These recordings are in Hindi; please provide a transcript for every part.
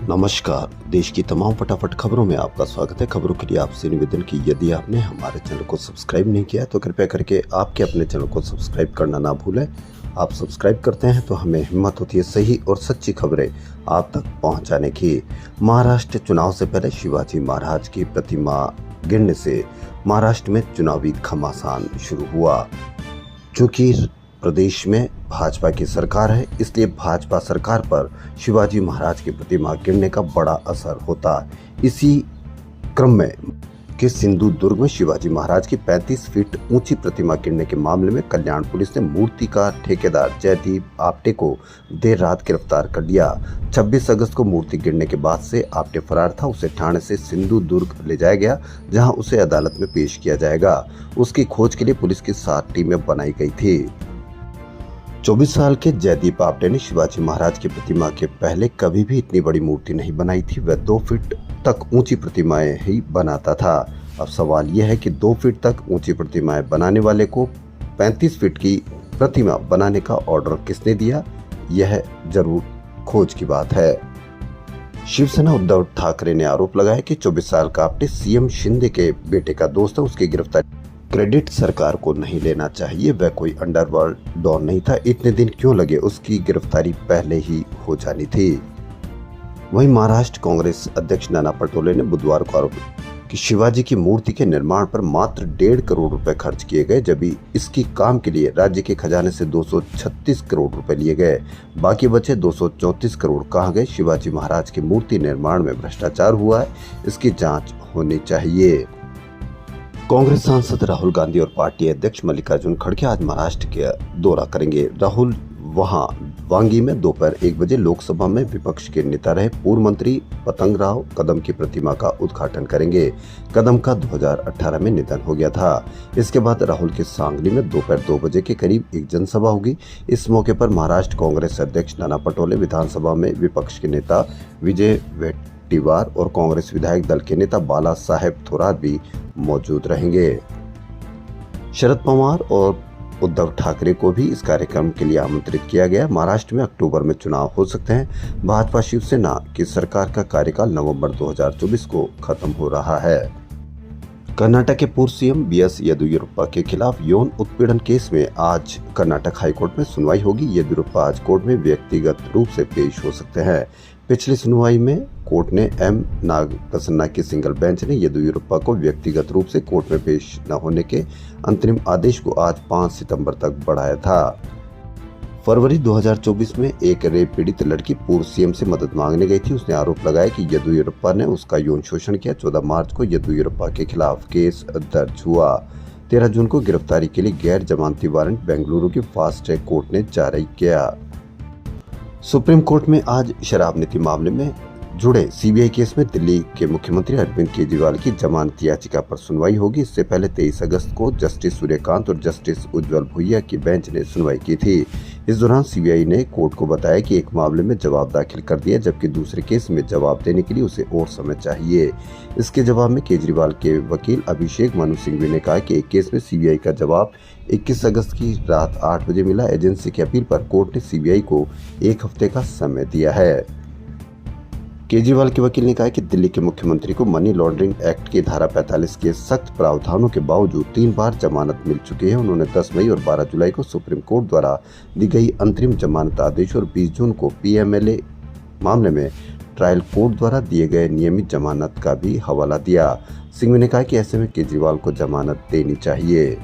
नमस्कार। देश की तमाम फटाफट खबरों में आपका स्वागत है। खबरों के लिए आपसे निवेदन कि यदि आपने हमारे चैनल को सब्सक्राइब नहीं किया तो कृपया करके आपके अपने चैनल को सब्सक्राइब करना ना भूलें। आप सब्सक्राइब करते हैं तो हमें हिम्मत होती है सही और सच्ची खबरें आप तक पहुंचाने की। महाराष्ट्र चुनाव से पहले शिवाजी महाराज की प्रतिमा गिरने से महाराष्ट्र में चुनावी घमासान शुरू हुआ। चूंकि प्रदेश में भाजपा की सरकार है, इसलिए भाजपा सरकार पर शिवाजी महाराज की प्रतिमा गिरने का बड़ा असर होता। इसी क्रम में सिंधु दुर्ग में शिवाजी महाराज की 35 फीट ऊंची प्रतिमा गिरने के मामले में कल्याण पुलिस ने मूर्तिकार ठेकेदार जयदीप आप्टे को देर रात गिरफ्तार कर लिया। 26 अगस्त को मूर्ति गिरने के बाद से आप्टे फरार था। उसे ठाणे से सिंधु दुर्ग ले जाया गया, जहां उसे अदालत में पेश किया जाएगा। उसकी खोज के लिए पुलिस की 7 टीमें बनाई गई थी। 24 साल के जयदीप आप्टे ने शिवाजी महाराज की प्रतिमा के पहले कभी भी इतनी बड़ी मूर्ति नहीं बनाई थी। वह 2 फीट तक ऊंची प्रतिमाएं ही बनाता था। अब सवाल यह है कि 2 फीट तक ऊंची प्रतिमाएं बनाने वाले को 35 फीट की प्रतिमा बनाने का ऑर्डर किसने दिया? यह जरूर खोज की बात है। शिवसेना उद्धव ठाकरे ने आरोप लगाया कि 24 साल का आप्टे सीएम शिंदे के बेटे का दोस्त है। उसकी गिरफ्तारी क्रेडिट सरकार को नहीं लेना चाहिए। वह कोई अंडरवर्ल्ड डॉन नहीं था। इतने दिन क्यों लगे? उसकी गिरफ्तारी पहले ही हो जानी थी। वहीं महाराष्ट्र कांग्रेस अध्यक्ष नाना पटोले ने बुधवार को आरोप कि शिवाजी की मूर्ति के निर्माण पर मात्र 1.5 करोड़ रुपए खर्च किए गए, जबकि इसकी काम के लिए राज्य के खजाने से 236 करोड़ रुपए लिए गए। बाकी बचे 234 करोड़ कहाँ गए? शिवाजी महाराज की मूर्ति निर्माण में भ्रष्टाचार हुआ है, इसकी जांच होनी चाहिए। कांग्रेस सांसद राहुल गांधी और पार्टी अध्यक्ष मल्लिकार्जुन खड़गे आज महाराष्ट्र के दौरा करेंगे। राहुल वहां वांगी में दोपहर 1 बजे लोकसभा में विपक्ष के नेता रहे पूर्व मंत्री पतंगराव कदम की प्रतिमा का उद्घाटन करेंगे। कदम का 2018 में निधन हो गया था। इसके बाद राहुल के सांगली में दोपहर 2 बजे के करीब एक जनसभा होगी। इस मौके पर महाराष्ट्र कांग्रेस अध्यक्ष नाना पटोले, विधानसभा में विपक्ष के नेता विजय वडेट्टीवार और कांग्रेस विधायक दल के नेता बाला साहेब थोरात भी मौजूद रहेंगे। शरद पवार और उद्धव ठाकरे को भी इस कार्यक्रम के लिए आमंत्रित किया गया। महाराष्ट्र में अक्टूबर में चुनाव हो सकते हैं। भाजपा शिवसेना की सरकार का कार्यकाल नवंबर 2024 को खत्म हो रहा है। कर्नाटक के पूर्व सीएम बीएस येदियुरप्पा के खिलाफ यौन उत्पीड़न केस में आज कर्नाटक हाईकोर्ट में सुनवाई होगी। येदियुरप्पा आज कोर्ट में व्यक्तिगत रूप से पेश हो सकते हैं। पिछली सुनवाई में कोर्ट ने एम नागप्रसन्ना की सिंगल बेंच ने येदियुरप्पा को व्यक्तिगत रूप से कोर्ट में पेश न होने के अंतरिम आदेश को आज 5 सितंबर तक बढ़ाया था। फरवरी 2024 में एक रेप पीड़ित लड़की पूर्व सीएम से मदद मांगने गई थी। उसने आरोप लगाया कि येदियुरप्पा ने उसका यौन शोषण किया। 14 मार्च को येदियुरप्पा के खिलाफ केस दर्ज हुआ। 13 जून को गिरफ्तारी के लिए गैर जमानती वारंट बेंगलुरु की फास्ट ट्रैक कोर्ट ने जारी किया। सुप्रीम कोर्ट में आज शराब नीति मामले में जुड़े सीबीआई केस में दिल्ली के मुख्यमंत्री अरविंद केजरीवाल की जमानत याचिका पर सुनवाई होगी। इससे पहले 23 अगस्त को जस्टिस सूर्यकांत और जस्टिस उज्जवल भुइया की बेंच ने सुनवाई की थी। इस दौरान सीबीआई ने कोर्ट को बताया कि एक मामले में जवाब दाखिल कर दिया, जबकि दूसरे केस में जवाब देने के लिए उसे और समय चाहिए। इसके जवाब में केजरीवाल के वकील अभिषेक मनु सिंघवी ने कहा कि एक केस में सीबीआई का जवाब 21 अगस्त की रात 8 बजे मिला। एजेंसी की अपील पर कोर्ट ने सीबीआई को 1 हफ्ते का समय दिया है। केजरीवाल के वकील ने कहा कि दिल्ली के मुख्यमंत्री को मनी लॉन्ड्रिंग एक्ट की धारा 45 के सख्त प्रावधानों के बावजूद 3 बार जमानत मिल चुकी है। उन्होंने 10 मई और 12 जुलाई को सुप्रीम कोर्ट द्वारा दी गई अंतरिम जमानत आदेश और 20 जून को पीएमएलए मामले में ट्रायल कोर्ट द्वारा दिए गए नियमित जमानत का भी हवाला दिया। सिंघवी ने कहा कि ऐसे में केजरीवाल को जमानत देनी चाहिए।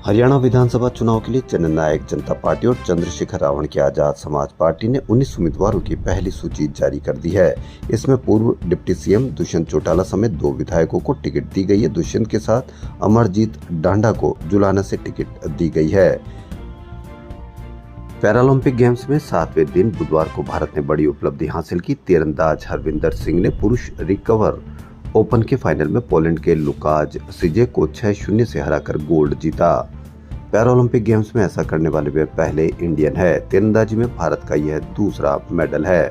हरियाणा विधानसभा चुनाव के लिए जननायक जनता पार्टी और चंद्रशेखर रावण की आजाद समाज पार्टी ने 19 उम्मीदवारों की पहली सूची जारी कर दी है। इसमें पूर्व डिप्टी सीएम दुष्यंत चौटाला समेत 2 विधायकों को टिकट दी गई है। दुष्यंत के साथ अमरजीत डांडा को जुलाना से टिकट दी गई है। पैरालंपिक गेम्स में 7वें दिन बुधवार को भारत ने बड़ी उपलब्धि हासिल की। तीरंदाज हरविंदर सिंह ने पुरुष रिकवर ओपन के फाइनल में पोलैंड के लुकाज सिजे को 6-0 से हराकर गोल्ड जीता। पैरालंपिक गेम्स में ऐसा करने वाले वे पहले इंडियन है। तीरंदाजी में भारत का यह दूसरा मेडल है।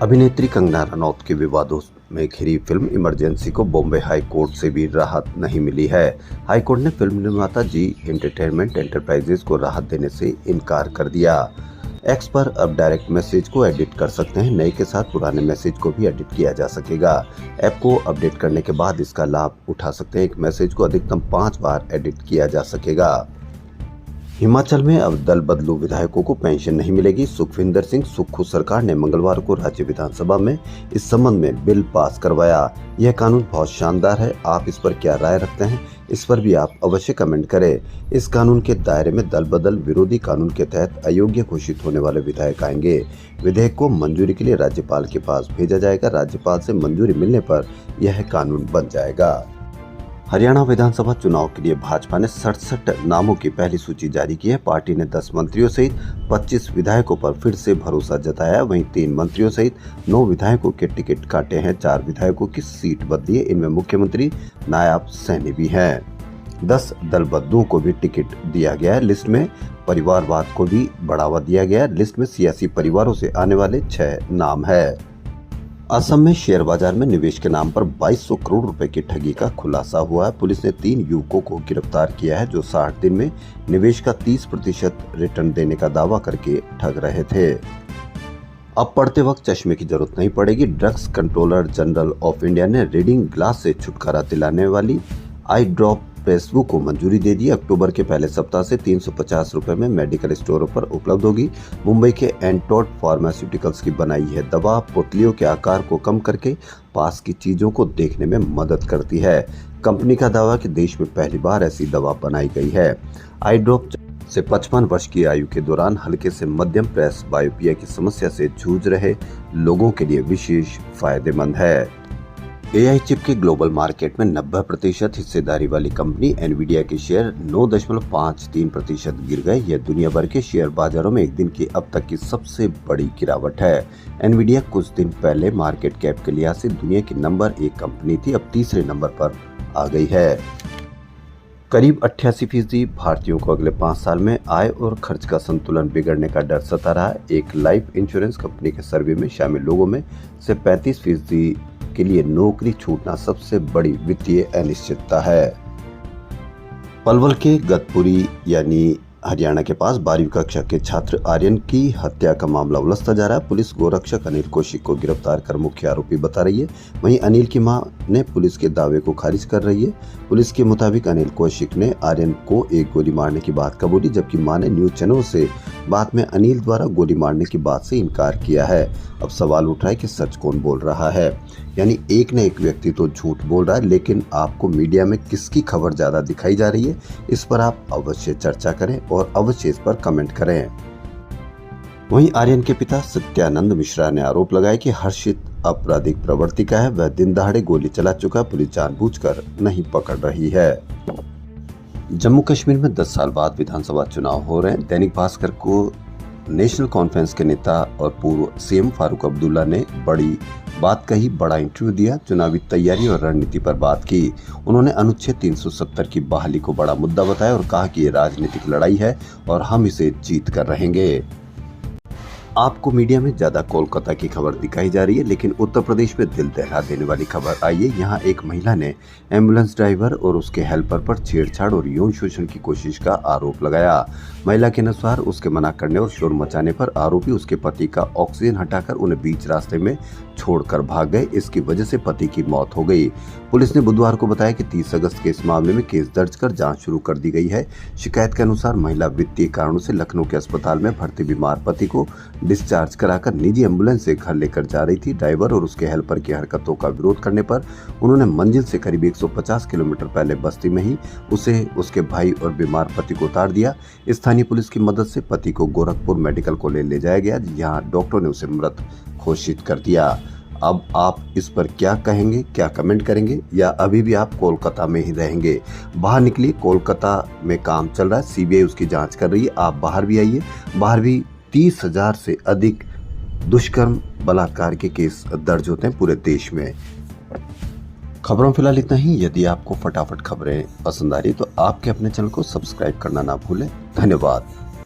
अभिनेत्री कंगना रनौत के विवादों में घिरी फिल्म इमरजेंसी को बॉम्बे हाई कोर्ट से भी राहत नहीं मिली है। हाई कोर्ट ने फिल्म निर्माता जी एंटरटेनमेंट एंटरप्राइजेज को राहत देने से इनकार कर दिया। एक्स पर अब डायरेक्ट मैसेज को एडिट कर सकते हैं। नए के साथ पुराने मैसेज को भी एडिट किया जा सकेगा। ऐप को अपडेट करने के बाद इसका लाभ उठा सकते हैं। एक मैसेज को अधिकतम 5 बार एडिट किया जा सकेगा। हिमाचल में अब दल बदलू विधायकों को पेंशन नहीं मिलेगी। सुखविंदर सिंह सुक्खू सरकार ने मंगलवार को राज्य विधानसभा में इस संबंध में बिल पास करवाया। यह कानून बहुत शानदार है। आप इस पर क्या राय रखते हैं, इस पर भी आप अवश्य कमेंट करें। इस कानून के दायरे में दल बदल विरोधी कानून के तहत अयोग्य घोषित होने वाले विधायक आएंगे। विधेयक को मंजूरी के लिए राज्यपाल के पास भेजा जाएगा। राज्यपाल से मंजूरी मिलने पर यह कानून बन जाएगा। हरियाणा विधानसभा चुनाव के लिए भाजपा ने 67 नामों की पहली सूची जारी की है। पार्टी ने 10 मंत्रियों सहित 25 विधायकों पर फिर से भरोसा जताया। वहीं 3 मंत्रियों सहित 9 विधायकों के टिकट काटे हैं। 4 विधायकों की सीट बदली है। इनमें मुख्यमंत्री, नायब सैनी भी हैं। 10 दल बदलुओं को भी टिकट दिया गया है। लिस्ट में परिवारवाद को भी बढ़ावा दिया गया है। लिस्ट में सियासी परिवारों से आने वाले 6 नाम है। असम में शेयर बाजार में निवेश के नाम पर 2200 करोड़ रुपए की ठगी का खुलासा हुआ है। पुलिस ने 3 युवकों को गिरफ्तार किया है जो 60 दिन में निवेश का 30% रिटर्न देने का दावा करके ठग रहे थे। अब पढ़ते वक्त चश्मे की जरूरत नहीं पड़ेगी। Drugs controller general of India ने रीडिंग ग्लास से छुटकारा दिलाने वाली आई ड्रॉप पेशवू को मंजूरी दे दी। अक्टूबर के पहले सप्ताह से 350 रुपए में मेडिकल स्टोरों पर उपलब्ध होगी। मुंबई के एंटोड फार्मास्यूटिकल्स की बनाई है दवा पुतलियों के आकार को कम करके पास की चीजों को देखने में मदद करती है। कंपनी का दावा कि देश में पहली बार ऐसी दवा बनाई गई है। आई ड्रॉप से 55 वर्ष की आयु के दौरान हल्के से मध्यम प्रेस बायोपिया की समस्या से जूझ रहे लोगों के लिए विशेष फायदेमंद है। एआई चिप के ग्लोबल मार्केट में 90% हिस्सेदारी वाली कंपनी एनवीडिया के शेयर 9.53% गिर गए। यह दुनिया भर के शेयर बाजारों में एक दिन की अब तक की सबसे बड़ी गिरावट है। एनवीडिया कुछ दिन पहले मार्केट कैप के लिहाज से दुनिया की नंबर 1 कंपनी थी, अब तीसरे नंबर पर आ गई है। करीब 88% भारतीयों को अगले 5 साल में आय और खर्च का संतुलन बिगड़ने का डर सता रहा है। एक लाइफ इंश्योरेंस कंपनी के सर्वे में शामिल लोगों में से 35% के लिए नौकरी छूटना सबसे बड़ी वित्तीय अनिश्चितता है। पलवल के गतपुरी यानी हरियाणा के पास 12वीं कक्षा के छात्र आर्यन की हत्या का मामला उलझता जा रहा है। पुलिस गोरक्षक अनिल कौशिक को गिरफ्तार कर मुख्य आरोपी बता रही है। वहीं अनिल की मां ने पुलिस के दावे को खारिज कर रही है। पुलिस के मुताबिक अनिल कौशिक ने आर्यन को एक गोली मारने की बात कबूली, जबकि मां ने न्यूज चैनल से बात में अनिल द्वारा गोली मारने की बात से इनकार किया है। अब सवाल उठ रहा है कि सच कौन बोल रहा है। यानी एक न एक व्यक्ति तो झूठ बोल रहा है, लेकिन आपको मीडिया में किसकी खबर ज्यादा दिखाई जा रही है, इस पर आप अवश्य चर्चा करें और अवश्य इस पर कमेंट करें। वहीं आर्यन के पिता सत्यानंद मिश्रा ने आरोप लगाया कि हर्षित आपराधिक प्रवृत्ति का है। वह दिन दहाड़े गोली चला चुका, पुलिस जानबूझकर नहीं पकड़ रही है। जम्मू कश्मीर में 10 साल बाद विधानसभा चुनाव हो रहे हैं। दैनिक भास्कर को नेशनल कॉन्फ्रेंस के नेता और पूर्व सीएम फारूक अब्दुल्ला ने बड़ी बात कही, बड़ा इंटरव्यू दिया, चुनावी तैयारी और रणनीति पर बात की। उन्होंने अनुच्छेद 370 की बहाली को बड़ा मुद्दा बताया और कहा कि ये राजनीतिक लड़ाई है और हम इसे जीत कर रहेंगे। आपको मीडिया में ज्यादा कोलकाता की खबर दिखाई जा रही है, लेकिन उत्तर प्रदेश में दिल दहला देने वाली खबर आई है। यहाँ एक महिला ने एम्बुलेंस ड्राइवर और उसके हेल्पर पर छेड़छाड़ और यौन शोषण की कोशिश का आरोप लगाया। महिला के अनुसार उसके मना करने और शोर मचाने पर आरोपी उसके पति का ऑक्सीजन हटाकर उन्हें बीच रास्ते में छोड़कर भाग गए। इसकी वजह से पति की मौत हो गई। पुलिस ने बुधवार को बताया कि 30 अगस्त के इस मामले में केस दर्ज कर जांच शुरू कर दी गई है। शिकायत के अनुसार महिला वित्तीय कारणों से लखनऊ के अस्पताल में भर्ती बीमार पति को डिस्चार्ज कराकर निजी एम्बुलेंस से घर लेकर जा रही थी। ड्राइवर और उसके हेल्पर की हरकतों का विरोध करने पर उन्होंने मंजिल से करीब 150 किलोमीटर पहले बस्ती में ही उसे, उसके भाई और बीमार पति को उतार दिया। स्थानीय पुलिस की मदद से पति को गोरखपुर मेडिकल कॉलेज ले जाया गया, जहां डॉक्टरों ने उसे मृत घोषित कर दिया। अब आप इस पर क्या कहेंगे, क्या कमेंट करेंगे, या अभी भी आप कोलकाता में ही रहेंगे? बाहर निकलिए, कोलकाता में काम चल रहा है, सीबीआई उसकी जांच कर रही है। आप बाहर भी आइए। बाहर भी 30,000 से अधिक दुष्कर्म बलात्कार के केस दर्ज होते हैं पूरे देश में। खबरों फिलहाल इतना ही। यदि आपको फटाफट खबरें पसंद आ रही तो आपके अपने चैनल को सब्सक्राइब करना ना भूलें। धन्यवाद।